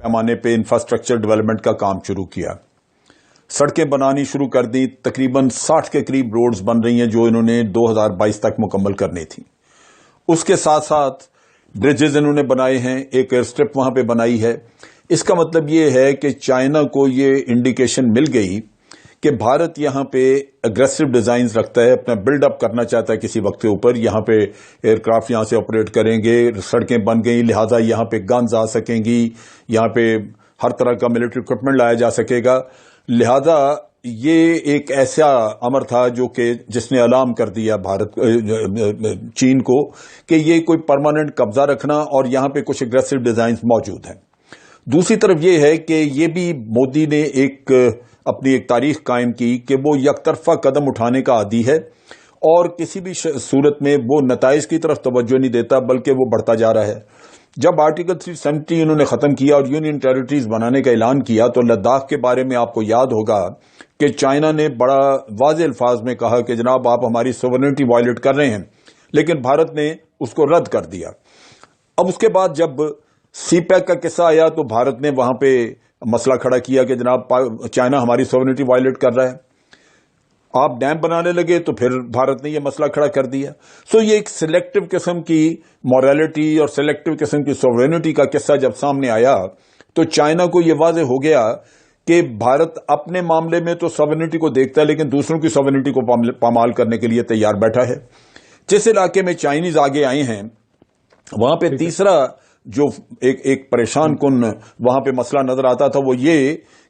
पैमाने पे infrastructure development का काम शुरू किया, सड़कें बनानी शुरू कर दी। तकरीबन 60 के करीब रोड्स बन रही हैं जो इन्होंने 2022 तक मुकम्मल करनी थी। उसके साथ साथ ब्रिजेस इन्होंने बनाए हैं, एक एयर स्ट्रिप वहां पे बनाई है। इसका मतलब ये है कि चाइना को ये इंडिकेशन मिल गई कि भारत यहां पे एग्रेसिव डिजाइन्स रखता है, अपना बिल्डअप करना चाहता है किसी वक्त के ऊपर। यहां पे एयरक्राफ्ट यहां से ऑपरेट करेंगे, सड़कें बन गई, लिहाजा यहां पे गन्स आ सकेंगी, यहां पे हर तरह का मिलिट्री इक्विपमेंट लाया जा सकेगा। लिहाजा ये एक ऐसा अमर था जो कि जिसने अलार्म कर दिया चीन को कि ये कोई परमानेंट कब्जा रखना और यहां पे कुछ एग्रेसिव डिजाइन्स मौजूद हैं। दूसरी तरफ ये है कि ये भी मोदी ने अपनी एक तारीख कायम की कि वो यकतरफा कदम उठाने का आदी है और किसी भी सूरत में वो नताइज की तरफ तवज्जो नहीं देता, बल्कि वो बढ़ता जा रहा है। जब आर्टिकल 370 इन्होंने खत्म किया और यूनियन टेरिटरीज बनाने का ऐलान किया तो लद्दाख के बारे में आपको याद होगा कि चाइना ने बड़ा वाज़ेह अल्फाज में कहा कि जनाब आप हमारी सोवरेनिटी वायलेट कर रहे हैं, लेकिन भारत ने उसको रद्द कर दिया। अब उसके बाद जब सीपैक का किस्सा आया तो भारत ने वहां पे मसला खड़ा किया कि जनाब चाइना हमारी सोवरेनिटी वायलेट कर रहा है। आप डैम बनाने लगे तो फिर भारत ने यह मसला खड़ा कर दिया। सो ये एक सिलेक्टिव किस्म की मॉरलिटी और सिलेक्टिव किस्म की सोवरेनिटी का किस्सा जब सामने आया तो चाइना को यह वाज़ेह हो गया कि भारत अपने मामले में तो सोवरेनिटी को देखता है, लेकिन दूसरों की सोवरेनिटी को पामाल करने के लिए तैयार बैठा है। जिस इलाके में चाइनीज आगे आए हैं वहां पे तीसरा जो एक परेशान कुन वहां पे मसला नजर आता था वो ये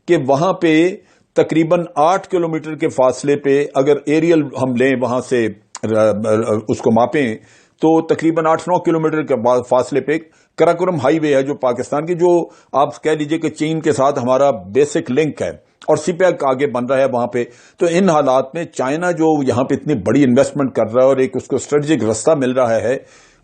कि वहां पे तकरीबन 8 किलोमीटर के फासले पे अगर एरियल हम लें वहां से उसको मापें तो तकरीबन 8-9 किलोमीटर के फासले पे कराकोरम हाईवे है जो पाकिस्तान की, जो आप कह लीजिए कि चीन के साथ हमारा बेसिक लिंक है और सीपैक आगे बन रहा है वहां पे। तो इन हालात में चाइना जो यहां पे इतनी बड़ी इन्वेस्टमेंट कर रहा है और एक उसको स्ट्रेटेजिक रास्ता मिल रहा है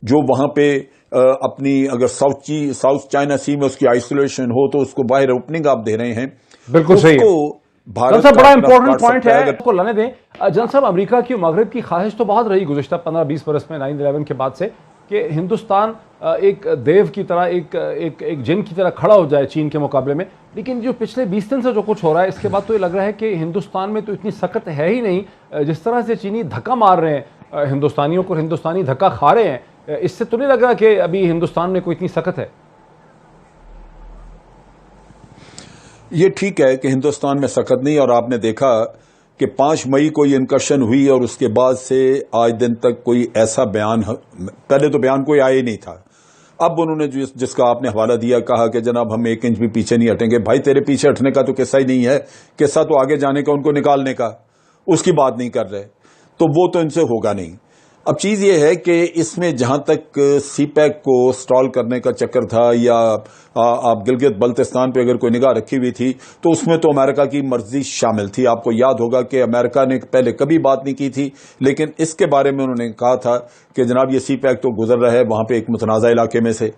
जो वहां पे अपनी अगर साउथ चाइना सी में उसकी आइसोलेशन हो तो उसको बाहर ओपनिंग आप दे रहे हैं। बिल्कुल सही है। भारत साहब बड़ा इंपॉर्टेंट पॉइंट है, को लाने दें। जन साहब, अमेरिका की मगरब की ख्वाहिश तो बहुत रही गुज़िश्ता 15-20 बरस में 9/11 के बाद से कि हिंदुस्तान एक देव की तरह एक जिन की तरह खड़ा हो जाए चीन के मुकाबले में। लेकिन जो पिछले 20 दिन से जो कुछ हो रहा है इसके बाद तो ये लग रहा है कि हिंदुस्तान में तो इतनी सख्त है ही नहीं। जिस तरह से चीनी धक्का मार रहे हैं हिंदुस्तानियों को, हिंदुस्तानी धक्का खा रहे हैं, इससे तो नहीं लग रहा कि अभी हिंदुस्तान में कोई इतनी सख्त है। ये ठीक है कि हिंदुस्तान में सख्त नहीं, और आपने देखा कि 5 मई को ये इनकर्शन हुई और उसके बाद से आज दिन तक कोई ऐसा बयान, पहले तो बयान कोई आया ही नहीं था। अब उन्होंने जिसका आपने हवाला दिया, कहा कि जनाब हम 1 इंच भी पीछे नहीं हटेंगे। भाई तेरे पीछे हटने का तो किस्सा ही नहीं है, किस्सा तो आगे जाने का, उनको निकालने का, उसकी बात नहीं कर रहे, तो वो तो इनसे होगा नहीं। अब चीज ये है कि इसमें जहां तक सीपैक को स्टॉल करने का चक्कर था या आप गिलगित बल्तिस्तान पे अगर कोई निगाह रखी हुई थी तो उसमें तो अमेरिका की मर्जी शामिल थी। आपको याद होगा कि अमेरिका ने पहले कभी बात नहीं की थी, लेकिन इसके बारे में उन्होंने कहा था कि जनाब ये सीपैक तो गुजर रहा है वहां पे एक मुतनाज़ा इलाके में से।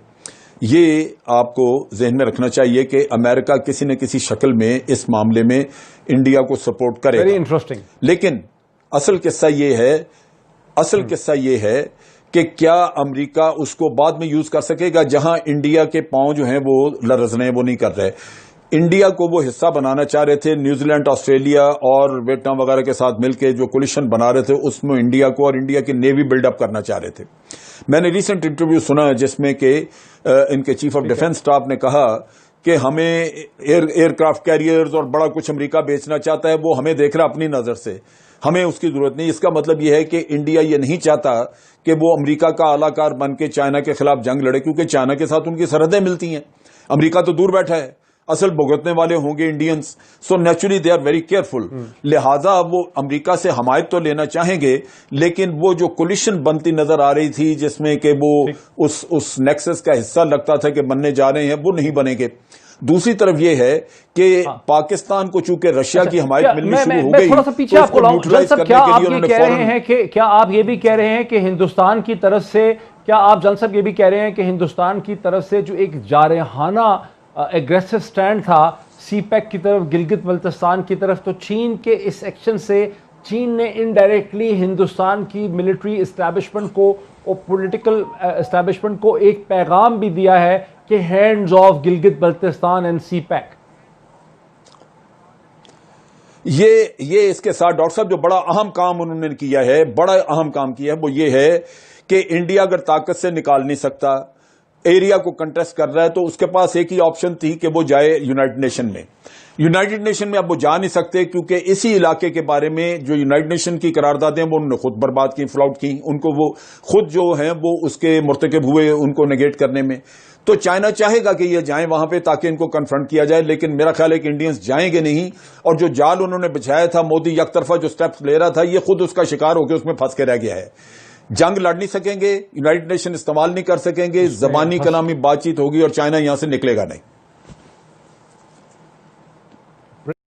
ये आपको जहन में रखना चाहिए कि अमेरिका किसी न किसी शक्ल में इस मामले में इंडिया को सपोर्ट करेगा। Very interesting. लेकिन असल किस्सा ये है कि क्या अमेरिका उसको बाद में यूज कर सकेगा, जहां इंडिया के पांव जो हैं वो लरज़ रहे हैं, वो नहीं कर रहे। इंडिया को वो हिस्सा बनाना चाह रहे थे, न्यूजीलैंड, ऑस्ट्रेलिया और वियतनाम वगैरह के साथ मिलकर जो कोलिशन बना रहे थे उसमें इंडिया को और इंडिया की नेवी बिल्डअप करना चाह रहे थे। मैंने रिसेंट इंटरव्यू सुना जिसमें कि इनके चीफ ऑफ डिफेंस स्टाफ ने कहा कि हमें एयरक्राफ्ट कैरियर्स और बड़ा कुछ अमेरिका बेचना चाहता है, वो हमें देख रहा अपनी नजर से, हमें उसकी जरूरत नहीं। इसका मतलब यह है कि इंडिया ये नहीं चाहता कि वो अमेरिका का आलाकार बन के चाइना के खिलाफ जंग लड़े, क्योंकि चाइना के साथ उनकी सरहदें मिलती हैं। अमेरिका तो दूर बैठा है, असल भुगतने वाले होंगे Indians, so naturally they are very careful. लिहाजा वो अमेरिका से हमायत तो लेना चाहेंगे, लेकिन वो जो कोलिशन बनती नजर आ रही थी जिसमें कि वो उस नेक्सस का हिस्सा लगता था कि बनने जा रहे हैं, वो नहीं बनेंगे। दूसरी तरफ ये है कि पाकिस्तान को चूंकि रशिया की हमायत मिलनी शुरू हो गई, थोड़ा सा पीछे आपको न्यूट्रलाइज करने के लिए उन्होंने कह रहे हैं कि क्या आप ये भी कह रहे हैं कि हिंदुस्तान की तरफ से, क्या आप जन साहब ये भी कह रहे हैं कि हिंदुस्तान की तरफ से जो एक जारहाना एग्रेसिव स्टैंड था सीपैक की तरफ, गिलगित बल्तिस्तान की तरफ, तो चीन के इस एक्शन से चीन ने इनडायरेक्टली हिंदुस्तान की मिलिट्री एस्टैब्लिशमेंट को और पॉलिटिकल एस्टैब्लिशमेंट को एक पैगाम भी दिया है के hands off Gilgit Baltistan and CPEC? ये इसके साथ डॉक्टर साहब जो बड़ा अहम काम उन्होंने किया है, बड़ा अहम काम किया है, वो ये है कि इंडिया अगर ताकत से निकाल नहीं सकता, एरिया को कंटेस्ट कर रहा है, तो उसके पास एक ही ऑप्शन थी कि वो जाए यूनाइटेड नेशन में। यूनाइटेड नेशन में अब वो जा नहीं सकते, क्योंकि इसी इलाके के बारे में जो यूनाइटेड नेशन की करारदादें वो उन्होंने खुद बर्बाद की, फ्लॉट की, उनको वो खुद जो हैं वो उसके मुर्तकिब हुए उनको नेगेट करने में। तो चाइना चाहेगा कि ये जाएं वहां पे ताकि इनको कन्फ्रंट किया जाए, लेकिन मेरा ख्याल है कि इंडियंस जाएंगे नहीं। और जो जाल उन्होंने बिछाया था, मोदी यकतरफा जो स्टेप्स ले रहा था, ये खुद उसका शिकार होकर उसमें फंस के रह गया है। जंग लड़ नहीं सकेंगे, यूनाइटेड नेशन इस्तेमाल नहीं कर सकेंगे, जबानी कलामी बातचीत होगी और चाइना यहां से निकलेगा नहीं।